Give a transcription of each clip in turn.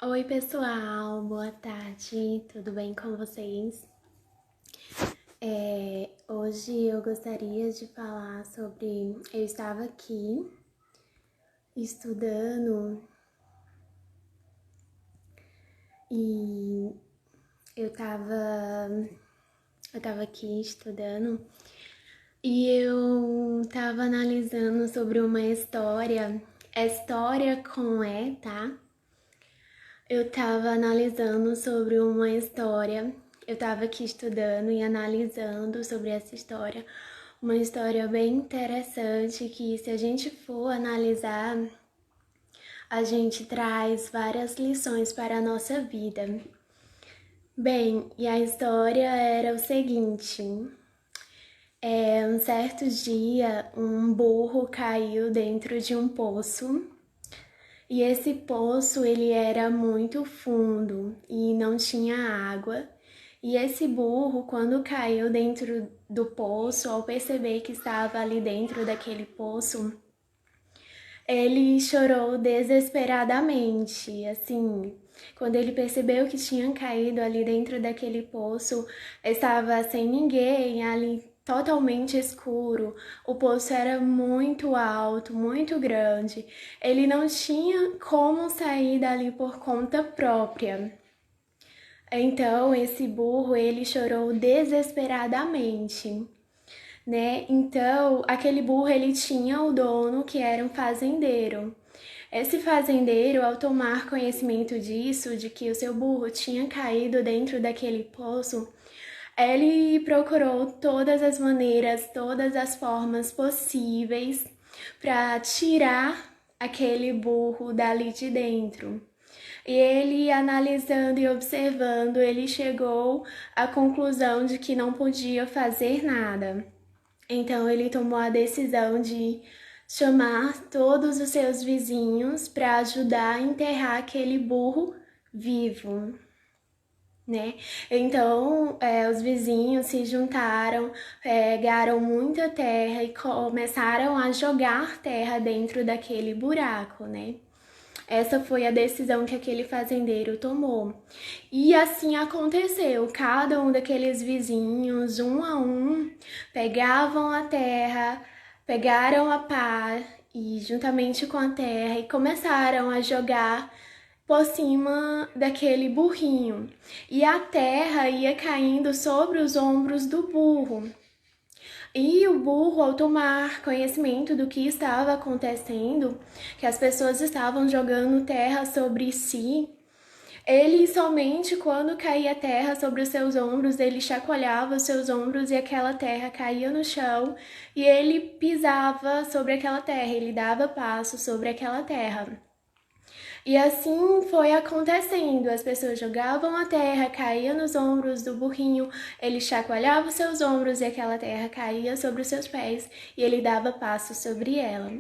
Oi, pessoal, boa tarde, tudo bem com vocês? Hoje eu gostaria de falar sobre. Eu estava aqui estudando e eu tava, eu tava aqui estudando e eu tava analisando sobre uma história, história com E, tá? Eu tava analisando sobre uma história, eu tava aqui estudando e analisando sobre essa história, uma história bem interessante que, se a gente for analisar, a gente traz várias lições para a nossa vida. Bem, e a história era o seguinte: um certo dia, um burro caiu dentro de um poço. E esse poço, ele era muito fundo e não tinha água. E esse burro, quando caiu dentro do poço, ao perceber que estava ali dentro daquele poço, ele chorou desesperadamente. Assim, quando ele percebeu que tinha caído ali dentro daquele poço, estava sem ninguém ali, totalmente escuro. O poço era muito alto, muito grande. Ele não tinha como sair dali por conta própria. Então, esse burro, ele chorou desesperadamente, né? Então, aquele burro, ele tinha o dono, que era um fazendeiro. Esse fazendeiro, ao tomar conhecimento disso, de que o seu burro tinha caído dentro daquele poço, ele procurou todas as maneiras, todas as formas possíveis para tirar aquele burro dali de dentro. E ele, analisando e observando, ele chegou à conclusão de que não podia fazer nada. Então ele tomou a decisão de chamar todos os seus vizinhos para ajudar a enterrar aquele burro vivo, né? Então, os vizinhos se juntaram, pegaram muita terra e começaram a jogar terra dentro daquele buraco, né? Essa foi a decisão que aquele fazendeiro tomou. E assim aconteceu. Cada um daqueles vizinhos, um a um, pegavam a terra, pegaram a pá e juntamente com a terra e começaram a jogar por cima daquele burrinho. E a terra ia caindo sobre os ombros do burro. E o burro, ao tomar conhecimento do que estava acontecendo, que as pessoas estavam jogando terra sobre si, ele somente quando caía terra sobre os seus ombros, ele chacoalhava os seus ombros e aquela terra caía no chão e ele pisava sobre aquela terra, ele dava passo sobre aquela terra. E assim foi acontecendo. As pessoas jogavam a terra, caía nos ombros do burrinho, ele chacoalhava os seus ombros e aquela terra caía sobre os seus pés e ele dava passo sobre ela.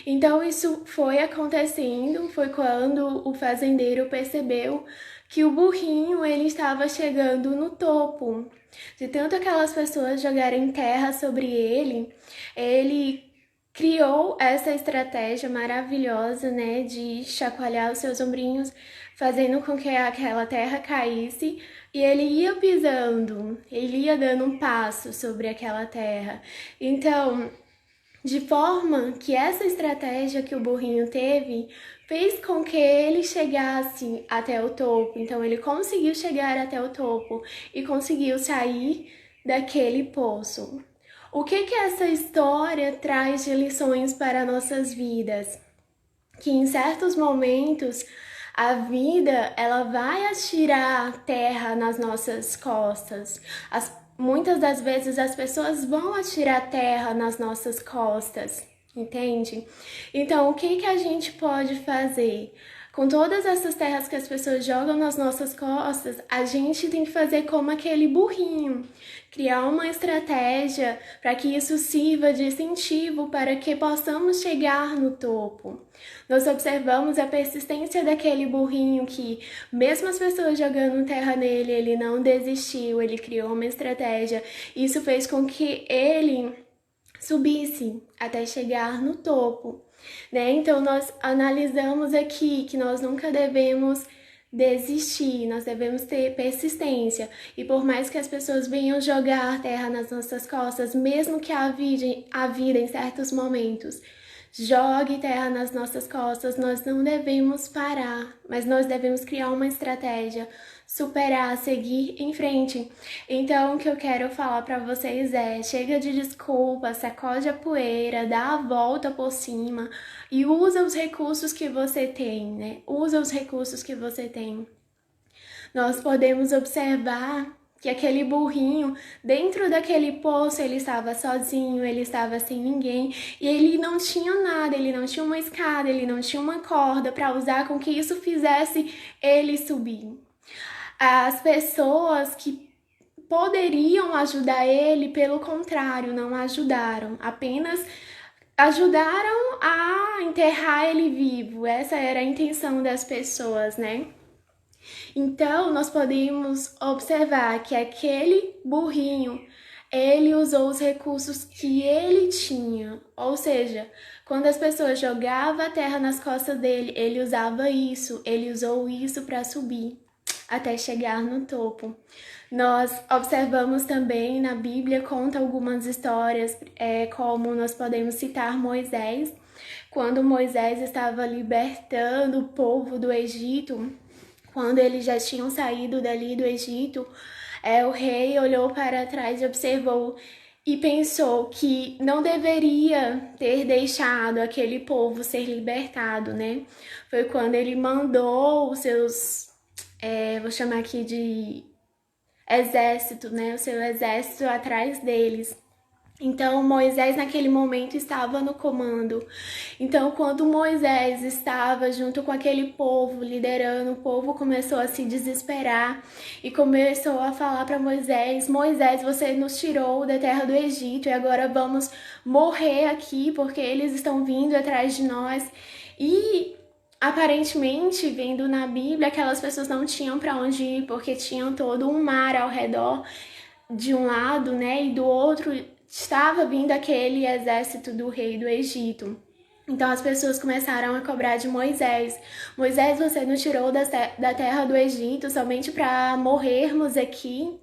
Então isso foi acontecendo, foi quando o fazendeiro percebeu que o burrinho ele estava chegando no topo. De tanto aquelas pessoas jogarem terra sobre ele criou essa estratégia maravilhosa, né, de chacoalhar os seus ombrinhos, fazendo com que aquela terra caísse, e ele ia pisando, ele ia dando um passo sobre aquela terra. Então, de forma que essa estratégia que o burrinho teve fez com que ele chegasse até o topo. Então, ele conseguiu chegar até o topo e conseguiu sair daquele poço. O que essa história traz de lições para nossas vidas? Que em certos momentos a vida ela vai atirar terra nas nossas costas. Muitas das vezes as pessoas vão atirar terra nas nossas costas, entende? Então, o que a gente pode fazer? Com todas essas terras que as pessoas jogam nas nossas costas, a gente tem que fazer como aquele burrinho, criar uma estratégia para que isso sirva de incentivo para que possamos chegar no topo. Nós observamos a persistência daquele burrinho que, mesmo as pessoas jogando terra nele, ele não desistiu, ele criou uma estratégia. Isso fez com que ele subisse até chegar no topo, né? Então nós analisamos aqui que nós nunca devemos desistir, nós devemos ter persistência. E por mais que as pessoas venham jogar terra nas nossas costas, mesmo que a vida em certos momentos jogue terra nas nossas costas, nós não devemos parar, mas nós devemos criar uma estratégia, superar, seguir em frente. Então, o que eu quero falar para vocês é: chega de desculpa, sacode a poeira, dá a volta por cima e usa os recursos que você tem, né? Usa os recursos que você tem. Nós podemos observar que aquele burrinho, dentro daquele poço, ele estava sozinho, ele estava sem ninguém, e ele não tinha nada, ele não tinha uma escada, ele não tinha uma corda para usar com que isso fizesse ele subir. As pessoas que poderiam ajudar ele, pelo contrário, não ajudaram, apenas ajudaram a enterrar ele vivo. Essa era a intenção das pessoas, né? Então, nós podemos observar que aquele burrinho, ele usou os recursos que ele tinha. Ou seja, quando as pessoas jogavam a terra nas costas dele, ele usava isso, ele usou isso para subir até chegar no topo. Nós observamos também na Bíblia, conta algumas histórias, como nós podemos citar Moisés, quando Moisés estava libertando o povo do Egito. Quando eles já tinham saído dali do Egito, o rei olhou para trás e observou e pensou que não deveria ter deixado aquele povo ser libertado, né? Foi quando ele mandou os seus, vou chamar aqui de exército, né? O seu exército atrás deles. Então, Moisés naquele momento estava no comando. Então, quando Moisés estava junto com aquele povo, liderando, o povo começou a se desesperar e começou a falar para Moisés: Moisés, você nos tirou da terra do Egito e agora vamos morrer aqui porque eles estão vindo atrás de nós. E aparentemente, vendo na Bíblia, aquelas pessoas não tinham para onde ir porque tinham todo um mar ao redor de um lado, né, e do outro estava vindo aquele exército do rei do Egito. Então as pessoas começaram a cobrar de Moisés: Moisés, você nos tirou da terra do Egito somente para morrermos aqui?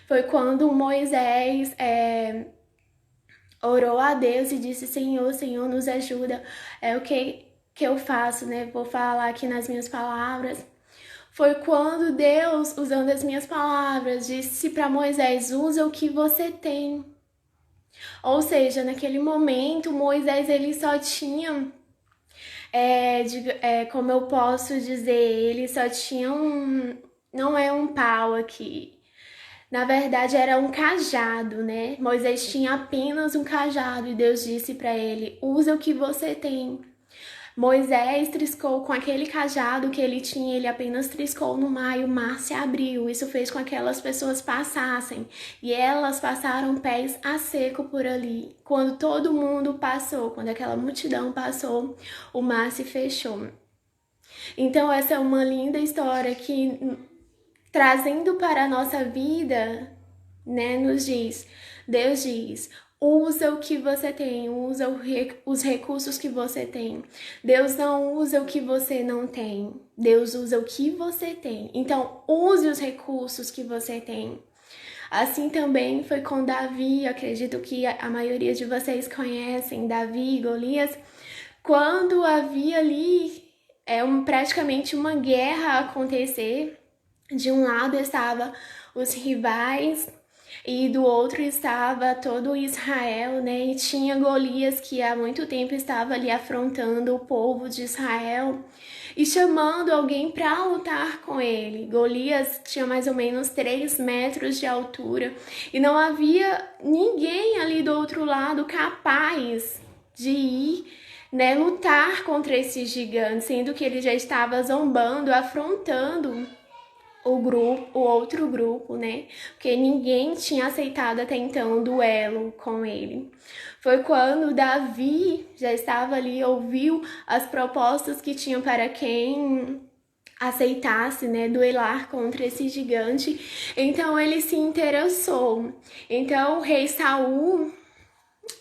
Foi quando Moisés orou a Deus e disse: Senhor, Senhor, nos ajuda. O que eu faço, né? Vou falar aqui nas minhas palavras. Foi quando Deus, usando as minhas palavras, disse para Moisés: usa o que você tem. Ou seja, naquele momento, Moisés ele só tinha, como eu posso dizer, ele só tinha não é um pau aqui. Na verdade, era um cajado, né? Moisés tinha apenas um cajado e Deus disse para ele: usa o que você tem. Moisés triscou com aquele cajado que ele tinha, ele apenas triscou no mar e o mar se abriu. Isso fez com que aquelas pessoas passassem e elas passaram pés a seco por ali. Quando todo mundo passou, quando aquela multidão passou, o mar se fechou. Então essa é uma linda história que, trazendo para a nossa vida, né, Deus diz: usa o que você tem, usa os recursos que você tem. Deus não usa o que você não tem, Deus usa o que você tem. Então, use os recursos que você tem. Assim também foi com Davi, eu acredito que a maioria de vocês conhecem Davi e Golias. Quando havia ali praticamente uma guerra a acontecer, de um lado estava os rivais e do outro estava todo Israel, né? E tinha Golias que há muito tempo estava ali afrontando o povo de Israel e chamando alguém para lutar com ele. Golias tinha mais ou menos 3 metros de altura e não havia ninguém ali do outro lado capaz de ir, né, lutar contra esse gigante, sendo que ele já estava zombando, afrontando o outro grupo, né? Porque ninguém tinha aceitado até então um duelo com ele. Foi quando Davi já estava ali, ouviu as propostas que tinham para quem aceitasse, né, duelar contra esse gigante. Então ele se interessou. Então o rei Saul,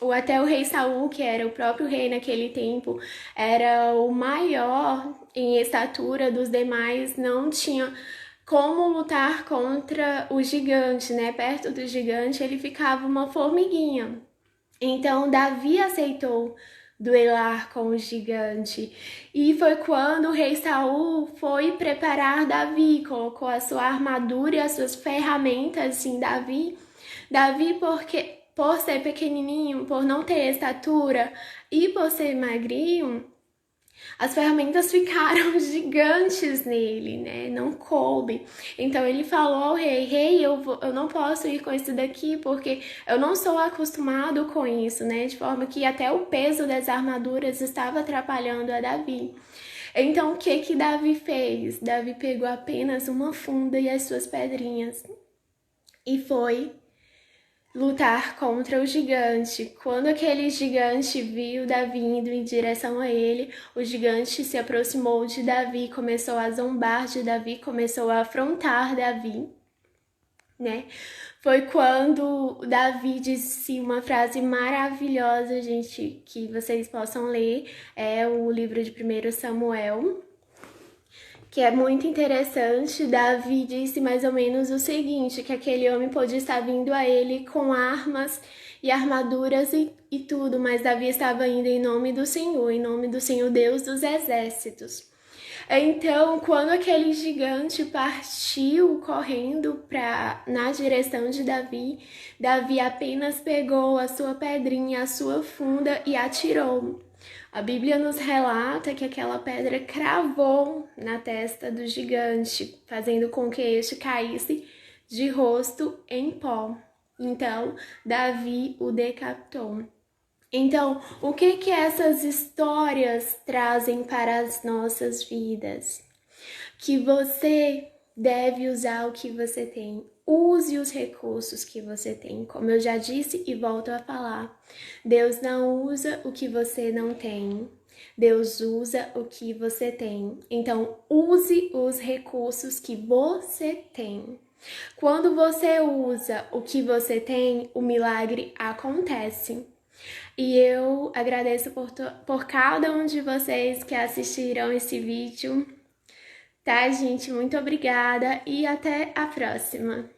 ou até o rei Saul, que era o próprio rei naquele tempo, era o maior em estatura dos demais, não tinha como lutar contra o gigante, né? Perto do gigante ele ficava uma formiguinha. Então Davi aceitou duelar com o gigante. E foi quando o rei Saul foi preparar Davi, colocou a sua armadura e as suas ferramentas em Davi. Davi, porque por ser pequenininho, por não ter estatura e por ser magrinho, as ferramentas ficaram gigantes nele, né? Não coube. Então ele falou ao rei: Rei, eu não posso ir com isso daqui porque eu não sou acostumado com isso, né? De forma que até o peso das armaduras estava atrapalhando a Davi. Então o que Davi fez? Davi pegou apenas uma funda e as suas pedrinhas e foi lutar contra o gigante. Quando aquele gigante viu Davi indo em direção a ele, o gigante se aproximou de Davi, começou a zombar de Davi, começou a afrontar Davi, né? Foi quando Davi disse uma frase maravilhosa, gente, que vocês possam ler, é o livro de 1 Samuel, que é muito interessante. Davi disse mais ou menos o seguinte, que aquele homem podia estar vindo a ele com armas e armaduras e tudo, mas Davi estava indo em nome do Senhor Deus dos exércitos. Então, quando aquele gigante partiu correndo na direção de Davi, Davi apenas pegou a sua pedrinha, a sua funda e atirou. A Bíblia nos relata que aquela pedra cravou na testa do gigante, fazendo com que este caísse de rosto em pó. Então, Davi o decapitou. Então, o que essas histórias trazem para as nossas vidas? Que você deve usar o que você tem. Use os recursos que você tem. Como eu já disse e volto a falar, Deus não usa o que você não tem. Deus usa o que você tem. Então, use os recursos que você tem. Quando você usa o que você tem, o milagre acontece. E eu agradeço por cada um de vocês que assistiram esse vídeo. Tá, gente? Muito obrigada e até a próxima!